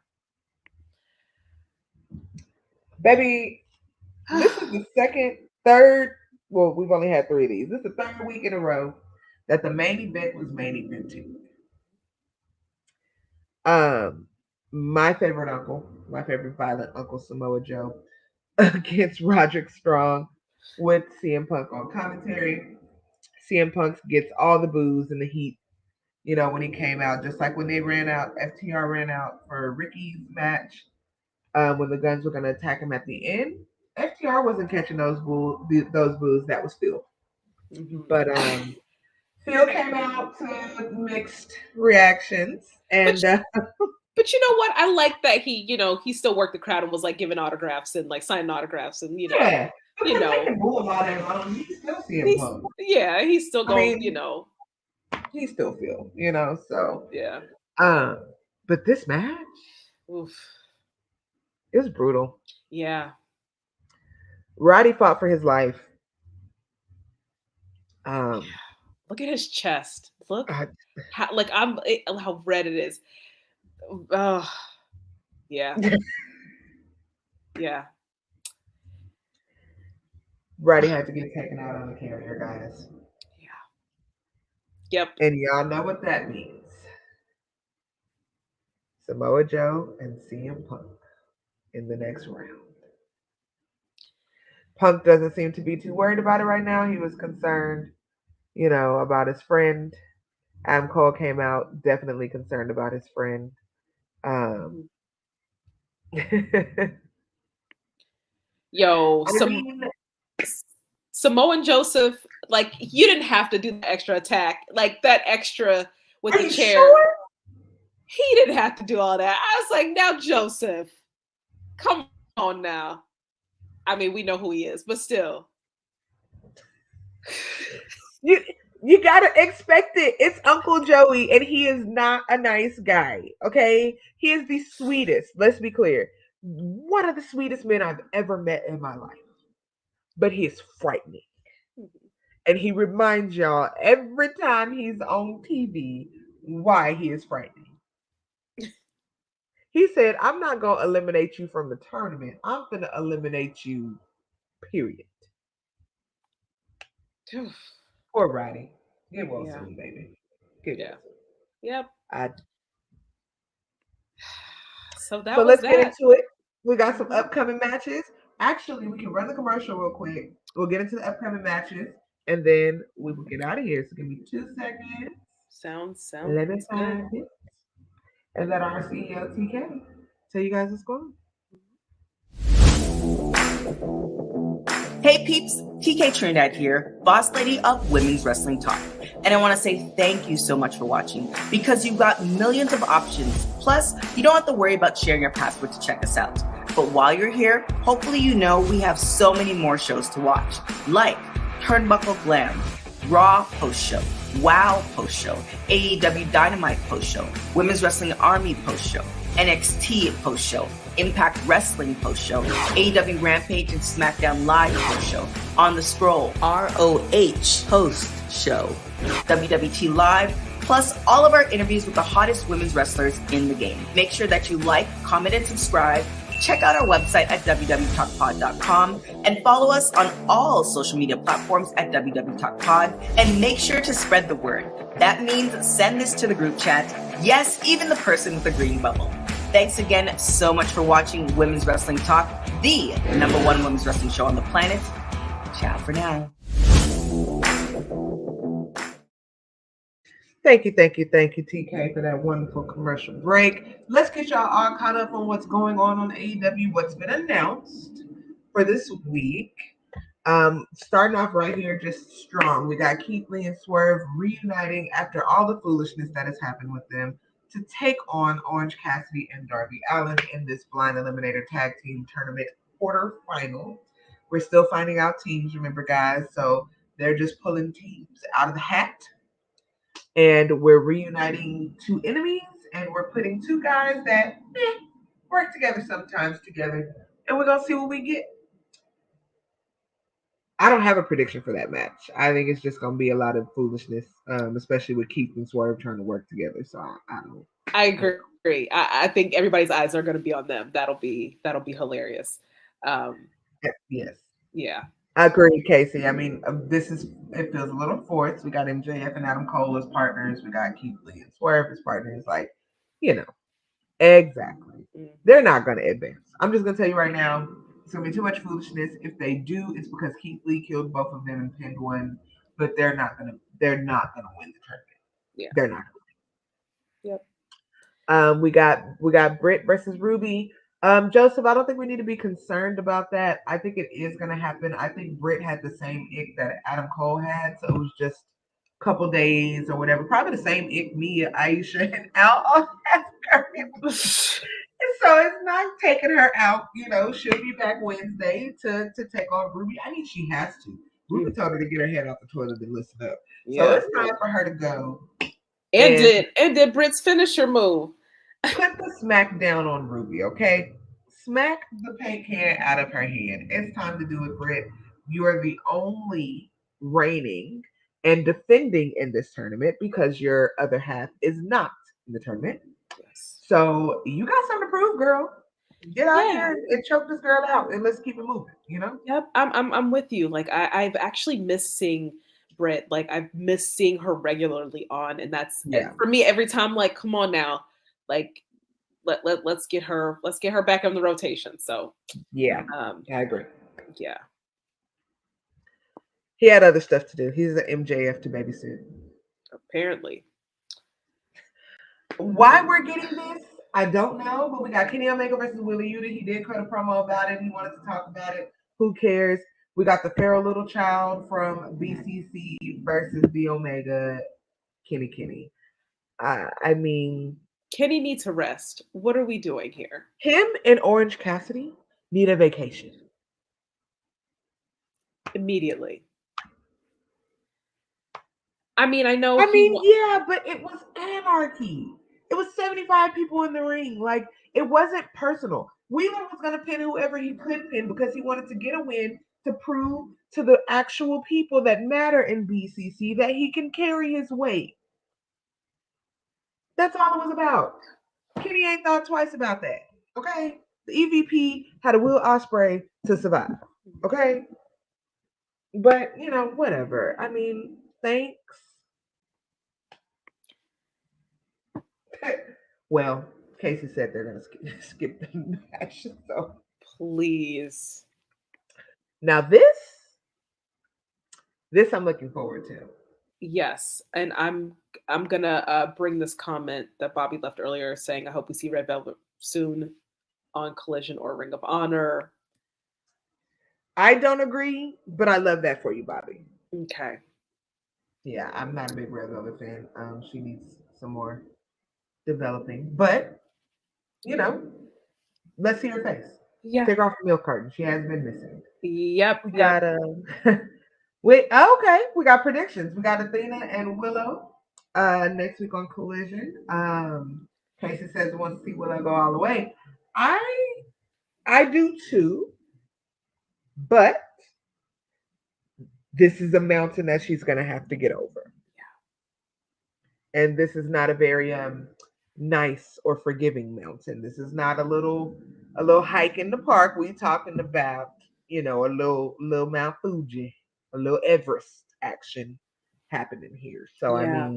Baby, this is the third. Well, we've only had 3 of these. This is the 3rd week in a row that the main event was main evented. My favorite uncle, my favorite violent uncle, Samoa Joe, against Roderick Strong with CM Punk on commentary. CM Punk gets all the boos and the heat, when he came out, just like when they FTR ran out for Ricky's match, when the Guns were going to attack him at the end. FTR wasn't catching those boos. That was Phil. Mm-hmm. But Phil came out to mixed reactions, and but you know what? I like that he still worked the crowd and was like giving autographs and like signing autographs and yeah. They can boo him all day long. He still CM Punk. Yeah, he's still going. He still Phil. So yeah. But this match, oof, it was brutal. Yeah. Roddy fought for his life. Look at his chest. Look how red it is. Yeah. Yeah. Roddy had to get taken out on the carrier, guys. Yeah. Yep. And y'all know what that means. Samoa Joe and CM Punk in the next round. Punk doesn't seem to be too worried about it right now. He was concerned, about his friend. Adam Cole came out definitely concerned about his friend. Yo, Samoan Joseph, like, you didn't have to do the extra attack, like that extra with the chair. Sure? He didn't have to do all that. I was like, now Joseph, come on now. I mean, we know who he is, but still. You gotta expect it. It's Uncle Joey, and he is not a nice guy. Okay, he is the sweetest. Let's be clear, one of the sweetest men I've ever met in my life. But he is frightening, and he reminds y'all every time he's on TV why he is frightening. He said, "I'm not gonna eliminate you from the tournament. I'm gonna eliminate you." Period. Poor Roddy. Get well soon, baby. Get well soon. Yep. So let's get into it. We got some upcoming matches. Actually, we can run the commercial real quick. We'll get into the upcoming matches, and then we will get out of here. So give me 2 seconds. Sounds. Let me find it. And let our CEO TK tell you guys what's going on. Hey peeps, TK Trinidad here, boss lady of Women's Wrestling Talk. And I want to say thank you so much for watching, because you've got millions of options. Plus, you don't have to worry about sharing your password to check us out. But while you're here, hopefully you know we have so many more shows to watch, like Turnbuckle Glam, Raw post-show, WOW post-show, AEW Dynamite post-show, Women's Wrestling Army post-show, NXT post-show, Impact Wrestling post-show, AEW Rampage and SmackDown Live post-show, On the Scroll, ROH post-show, WWT Live, plus all of our interviews with the hottest women's wrestlers in the game. Make sure that you like, comment, and subscribe. Check out our website at www.talkpod.com and follow us on all social media platforms at www.talkpod, and make sure to spread the word. That means send this to the group chat. Yes, even the person with the green bubble. Thanks again so much for watching Women's Wrestling Talk, the #1 women's wrestling show on the planet. Ciao for now. Thank you, TK, for that wonderful commercial break. Let's get y'all all caught up on what's going on AEW, what's been announced for this week. Starting off right here, just strong. We got Keith Lee and Swerve reuniting after all the foolishness that has happened with them to take on Orange Cassidy and Darby Allin in this blind eliminator tag team tournament quarterfinal. We're still finding out teams, remember, guys. So they're just pulling teams out of the hat, and we're reuniting two enemies, and we're putting two guys that work together sometimes together, and we're gonna see what we get. I don't have a prediction for that match. I think it's just going to be a lot of foolishness, especially with Keith and Swerve trying to work together. So I don't. I agree. I think everybody's eyes are going to be on them. That'll be hilarious. Yes. Yeah. I agree, Casey. I mean, it feels a little forced. We got MJF and Adam Cole as partners. We got Keith Lee and Swerve as partners. Like, exactly. They're not going to advance. I'm just going to tell you right now. It's gonna be too much foolishness. If they do, it's because Keith Lee killed both of them and pinned one, but they're not gonna win the tournament. Yeah. They're not gonna win. Yep. We got Britt versus Ruby. Joseph, I don't think we need to be concerned about that. I think it is gonna happen. I think Britt had the same ick that Adam Cole had, so it was just a couple days or whatever. Probably the same ick Meka, Aisha, and Al have. So it's not taking her out. She'll be back Wednesday to take on Ruby. I mean, she has to. Ruby told her to get her head off the toilet and listen up. Yeah. So it's time for her to go. And did Britt's finisher move. Put the smack down on Ruby, okay? Smack the paint can out of her hand. It's time to do it, Britt. You are the only reigning and defending in this tournament because your other half is not in the tournament. So you got something to prove, girl. Get out here and choke this girl out, and let's keep it moving. Yep, I'm with you. Like I've actually missed seeing Britt. Like I've missed seeing her regularly on, and that's for me every time. Like, come on now, like let's get her back on the rotation. So I agree. Yeah, he had other stuff to do. He's an MJF to babysit. Apparently. Why we're getting this, I don't know, but we got Kenny Omega versus Willie Yuta. He did cut a promo about it. He wanted to talk about it. Who cares? We got the Pharaoh Little Child from BCC versus the Omega Kenny. I mean, Kenny needs a rest. What are we doing here? Him and Orange Cassidy need a vacation. Immediately. I mean, I know. Yeah, but it was anarchy. It was 75 people in the ring. Like, it wasn't personal. Wheeler was going to pin whoever he could pin because he wanted to get a win to prove to the actual people that matter in BCC that he can carry his weight. That's all it was about. Kenny ain't thought twice about that. Okay? The EVP had a Will Ospreay to survive. Okay? But, whatever. I mean, thanks. Well, Casey said they're going to skip the match. So please. Now this I'm looking forward to. Yes, and I'm gonna bring this comment that Bobby left earlier, saying I hope we see Red Velvet soon on Collision or Ring of Honor. I don't agree, but I love that for you, Bobby. Okay. Yeah, I'm not a big Red Velvet fan. She needs some more developing, but let's see her face. Yeah, take her off the milk carton. She has been missing. Yep. We got we got predictions. We got Athena and Willow next week on Collision. Casey says wants to see Willow go all the way. I do too, but this is a mountain that she's gonna have to get over. Yeah. And this is not a very nice or forgiving mountain. This is not a little hike in the park. We talking about, a little Mount Fuji, a little Everest action happening here. So yeah.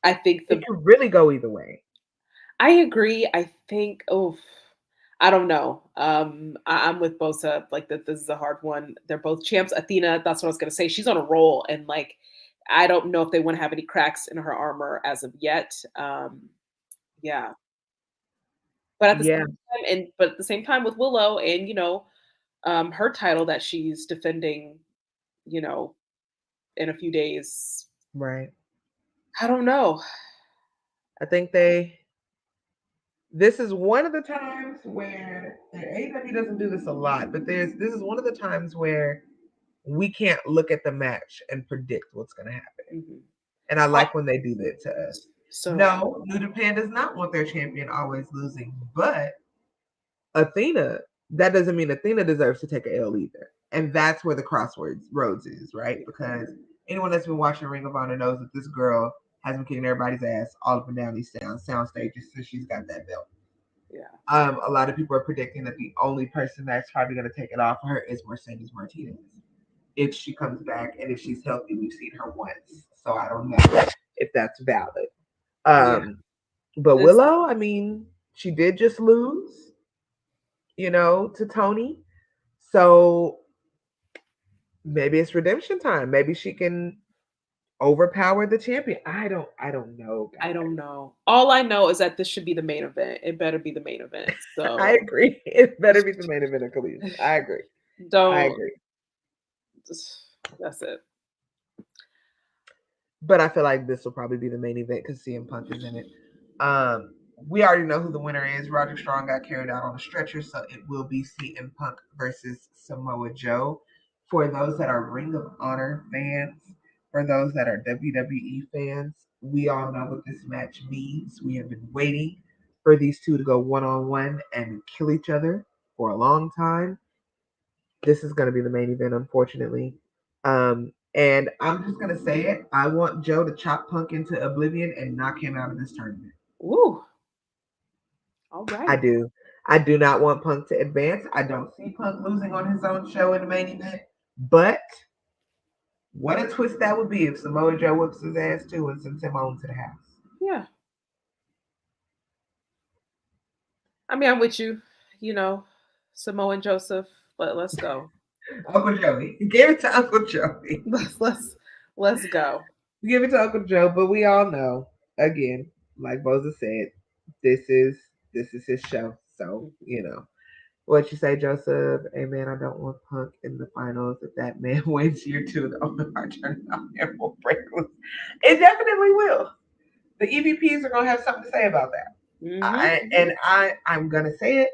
I think it could really go either way. I agree. I think I don't know. I'm with Bosa. Like that, this is a hard one. They're both champs. Athena, that's what I was gonna say. She's on a roll, and like I don't know if they want to have any cracks in her armor as of yet. Yeah. But at the same time, but at the same time with Willow, and her title that she's defending, in a few days. Right. I don't know. I think this is one of the times where AEW doesn't do this a lot, but this is one of the times where we can't look at the match and predict what's going to happen. Mm-hmm. And I like when they do that to us. So no, New Japan does not want their champion always losing, but Athena, that doesn't mean Athena deserves to take an L either. And that's where the crossroads is, right? Because anyone that's been watching Ring of Honor knows that this girl has been kicking everybody's ass all up and down these sound stages since she's got that belt. Yeah. A lot of people are predicting that the only person that's probably going to take it off her is Mercedes Martinez. If she comes back and if she's healthy, we've seen her once. So I don't know if that's valid. But Willow, I mean, she did just lose, to Tony. So maybe it's redemption time. Maybe she can overpower the champion. I don't know. Guys. I don't know. All I know is that this should be the main event. It better be the main event. So I agree. It better be the main event of Collision. I agree. I agree. That's it. But I feel like this will probably be the main event because CM Punk is in it. We already know who the winner is. Roderick Strong got carried out on a stretcher, so it will be CM Punk versus Samoa Joe. For those that are Ring of Honor fans, for those that are WWE fans, we all know what this match means. We have been waiting for these two to go one-on-one and kill each other for a long time. This is going to be the main event, unfortunately. And I'm just going to say it. I want Joe to chop Punk into oblivion and knock him out of this tournament. Ooh. All right. I do. I do not want Punk to advance. I don't see Punk losing on his own show in the main event. But what a twist that would be if Samoa Joe whips his ass too and sends him home to the house. Yeah. I mean, I'm with you. Samoa and Joseph. Let's go. Uncle Joey. Give it to Uncle Joey. Let's go. Give it to Uncle Joe, but we all know, again, like Boza said, this is his show. So, what you say, Joseph? Hey man, I don't want Punk in the finals. If that man wins year 2 of the Owen Hart Tournament, it will break loose. It definitely will. The EVPs are gonna have something to say about that. Mm-hmm. I'm gonna say it.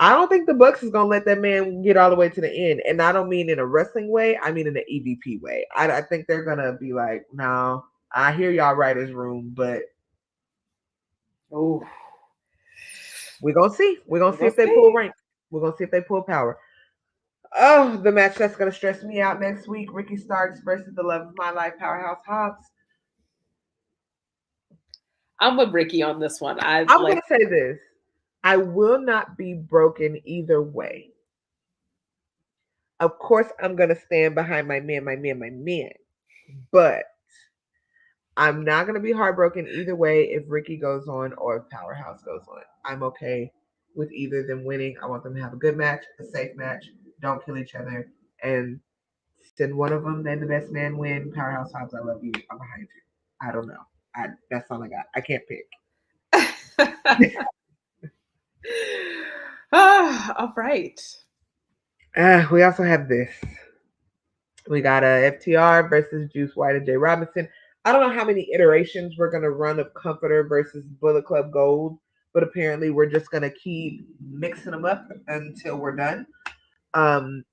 I don't think the Bucks is gonna let that man get all the way to the end, and I don't mean in a wrestling way. I mean in the EVP way. I think they're gonna be like, no, I hear y'all writers' room, but we're gonna see. We're gonna see if they pull rank. We're gonna see if they pull power. Oh, the match that's gonna stress me out next week: Ricky Starks versus the love of my life, Powerhouse Hobbs. I'm with Ricky on this one. I'm gonna say this. I will not be broken either way. Of course, I'm going to stand behind my man. But I'm not going to be heartbroken either way if Ricky goes on or if Powerhouse goes on. I'm okay with either of them winning. I want them to have a good match, a safe match. Don't kill each other. And send one of them, then the best man win. Powerhouse Hobbs, I love you. I'm behind you. I don't know. That's all I got. I can't pick. All right. We also have this. We got a FTR versus Juice White and Jay Robinson. I don't know how many iterations we're going to run of Comforter versus Bullet Club Gold, but apparently we're just going to keep mixing them up until we're done.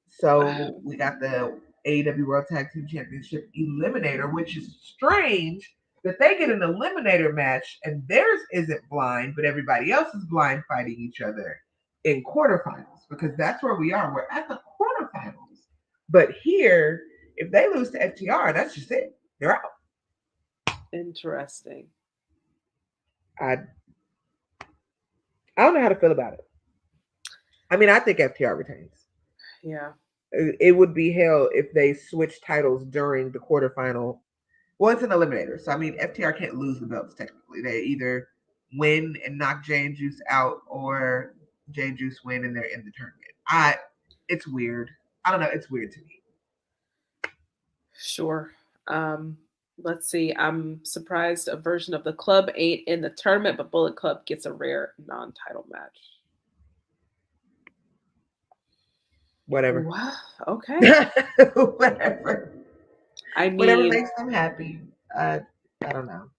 So we got the AEW World Tag Team Championship Eliminator, which is strange that they get an Eliminator match and theirs isn't blind, but everybody else is blind fighting each other in quarterfinals, because that's where we are. We're at the quarterfinals. But here, if they lose to FTR, that's just it. They're out. Interesting. I don't know how to feel about it. I mean, I think FTR retains. Yeah. It would be hell if they switch titles during the quarterfinal. Well, it's an eliminator. So, I mean, FTR can't lose the belts technically. They either win and knock Jay and Juice out, or Jay and Juice win and they're in the tournament. It's weird. I don't know. It's weird to me. Sure. Let's see. I'm surprised a version of the club ain't in the tournament, but Bullet Club gets a rare non-title match. Whatever. Wow. Okay. Whatever. I Whatever mean, makes them happy. I don't know.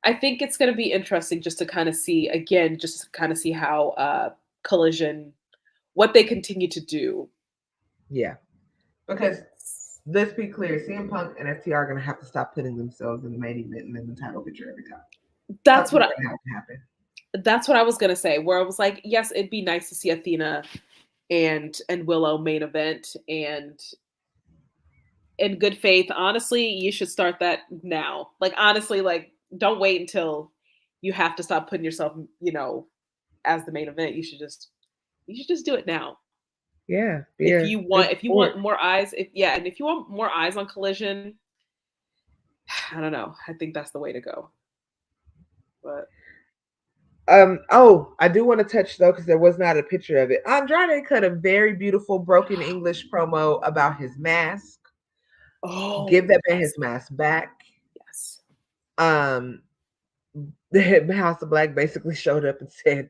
I think it's going to be interesting just to kind of see again, just to kind of see how Collision, what they continue to do. Yeah. Because let's be clear, CM Punk and FTR are going to have to stop putting themselves in the main event and in the title picture every time. That's what going to have to happen. That's what I was going to say. Where I was like, yes, it'd be nice to see Athena and Willow main event, and in good faith, honestly, you should start that now. Like honestly, like don't wait until you have to stop putting yourself, as the main event. You should just do it now. Yeah. If you want more eyes, and if you want more eyes on Collision, I don't know. I think that's the way to go. But I do want to touch though, because there was not a picture of it. Andrade cut a very beautiful broken English promo about his mask. Oh, give that man his mask back. Yes. The House of Black basically showed up and said,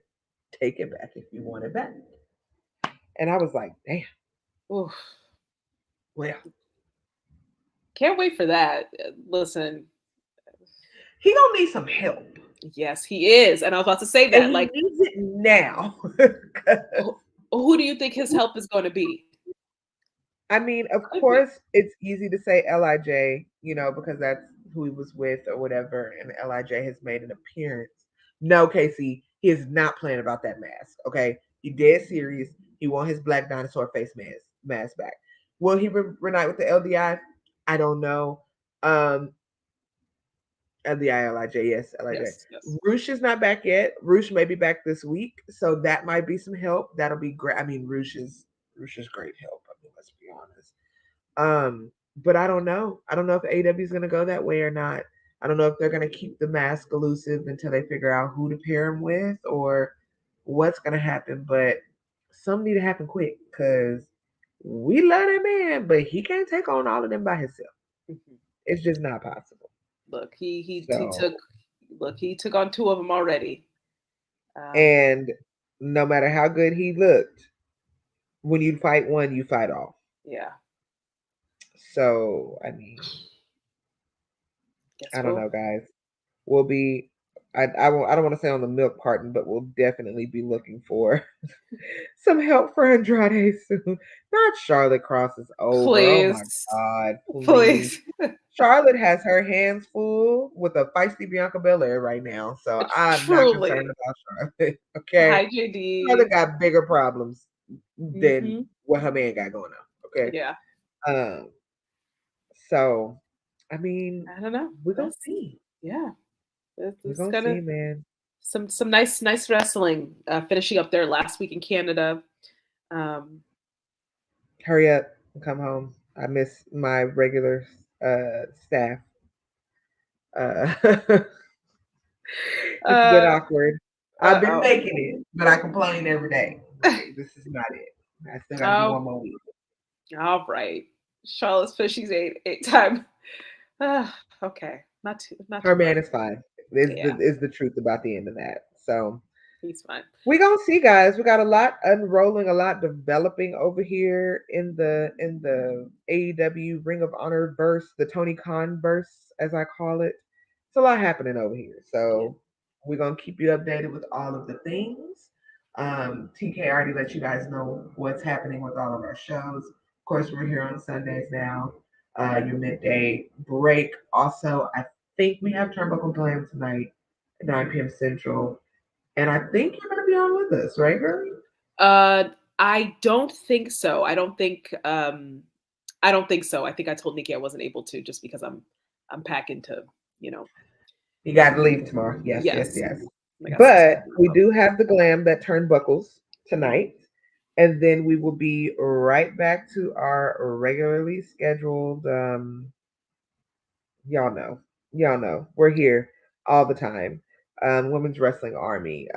"Take it back if you want it back." And I was like, "Damn." Oof. Well, can't wait for that. Listen, he gonna need some help. Yes, he is, and I was about to say that. And he needs it now. Who do you think his help is going to be? I mean, of course, it's easy to say LIJ, because that's who he was with or whatever, and LIJ has made an appearance. No, Casey, he is not playing about that mask. Okay, he dead serious. He want his black dinosaur face mask back. Will he reunite with the LDI? I don't know. LDI, LIJ, yes, LIJ. Yes. Roosh is not back yet. Roosh may be back this week, so that might be some help. That'll be great. I mean, Roosh is great help. I mean, let's be honest. But I don't know. I don't know if AEW is going to go that way or not. I don't know if they're going to keep the mask elusive until they figure out who to pair him with or what's going to happen. But something need to happen quick because we love that man, but he can't take on all of them by himself. Mm-hmm. It's just not possible. Look, he took on two of them already. And no matter how good he looked, when you fight one, you fight all. Yeah. So, I mean, I don't know, guys. We'll be, I don't want to say on the milk carton, but we'll definitely be looking for some help for Andrade soon. Not Charlotte Cross is over. Please. Oh my God. Please. Charlotte has her hands full with a feisty Bianca Belair right now. So I'm not concerned about Charlotte. Okay. Hi, JD. Charlotte got bigger problems than what her man got going on. Okay. Yeah. So, I mean, I don't know. We're going to see. Yeah. We're going to see, man. Some nice wrestling finishing up there last week in Canada. Hurry up and come home. I miss my regular staff. It's been awkward. I've been making it, but I complain every day. Okay, this is not it. I still got to do one more week. All right. Charlotte's Fishy's eight time. Okay. Not too Her man is fine. Is the truth about the end of that. So he's fine. We're gonna see, guys. We got a lot unrolling, a lot developing over here in the AEW Ring of Honor verse, the Tony Khan verse, as I call it. It's a lot happening over here. So we're gonna keep you updated with all of the things. TK already let you guys know what's happening with all of our shows. Of course, we're here on Sundays now. Your midday break. Also, I think we have Turnbuckle Glam tonight at 9 p.m. Central. And I think you're going to be on with us, right, girl? I don't think so. I don't think so. I think I told Nikki I wasn't able to just because I'm packing to, You got to leave tomorrow. Yes. But we do have the Glam that Turnbuckles tonight. And then we will be right back to our regularly scheduled, y'all know, we're here all the time. Women's Wrestling Army,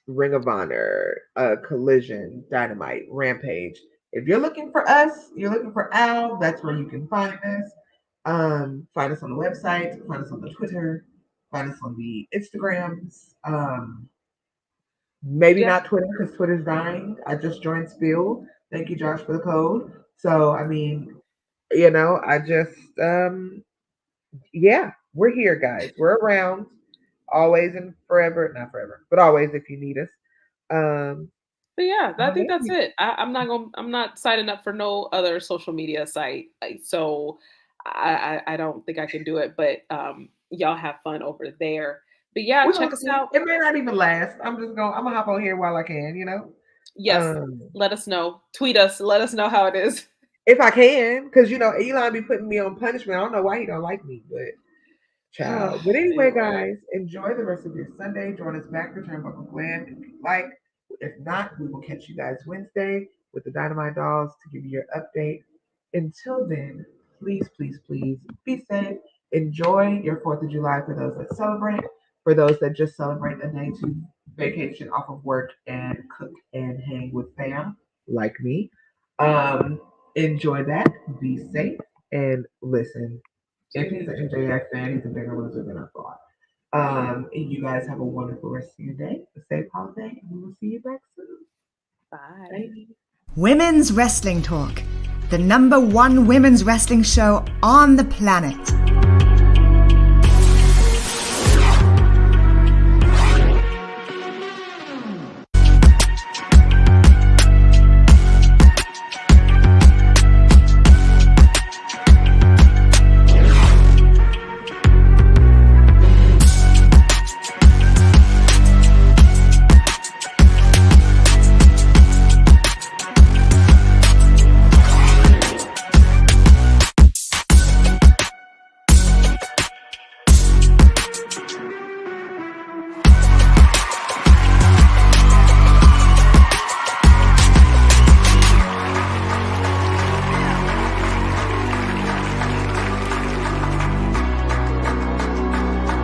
Ring of Honor, Collision, Dynamite, Rampage. If you're looking for us, you're looking for Al, that's where you can find us. Find us on the website, find us on the Twitter, find us on the Instagrams. Maybe Yeah. not Twitter because Twitter's dying. I just joined Spill. Thank you, Josh, for the code. So I mean, I just yeah, we're here, guys. We're around always and forever. Not forever, but always if you need us. Um, But yeah, I think that's you. it. I'm not signing up for no other social media site. So I don't think I can do it. But y'all have fun over there. But yeah, We're check gonna us see. out. It may not even last. I'm gonna hop on here while I can. Yes, let us know. Tweet us. Let us know how it is. If I can, because Elon be putting me on punishment. I don't know why he don't like me, but child. But anyway, guys, enjoy the rest of your Sunday. Join us back for Turnbuckle Glam if you like. If not, we will catch you guys Wednesday with the Dynamite Dolls to give you your update. Until then, please, please, please be safe. Enjoy your 4th of July for those that celebrate. For those that just celebrate a day to vacation off of work and cook and hang with fam, like me. Enjoy that. Be safe and listen. If he's an MJF fan, he's a bigger loser than I thought. And you guys have a wonderful rest of your day, a safe holiday, and we will see you back soon. Bye. Bye. Women's Wrestling Talk, the #1 women's wrestling show on the planet.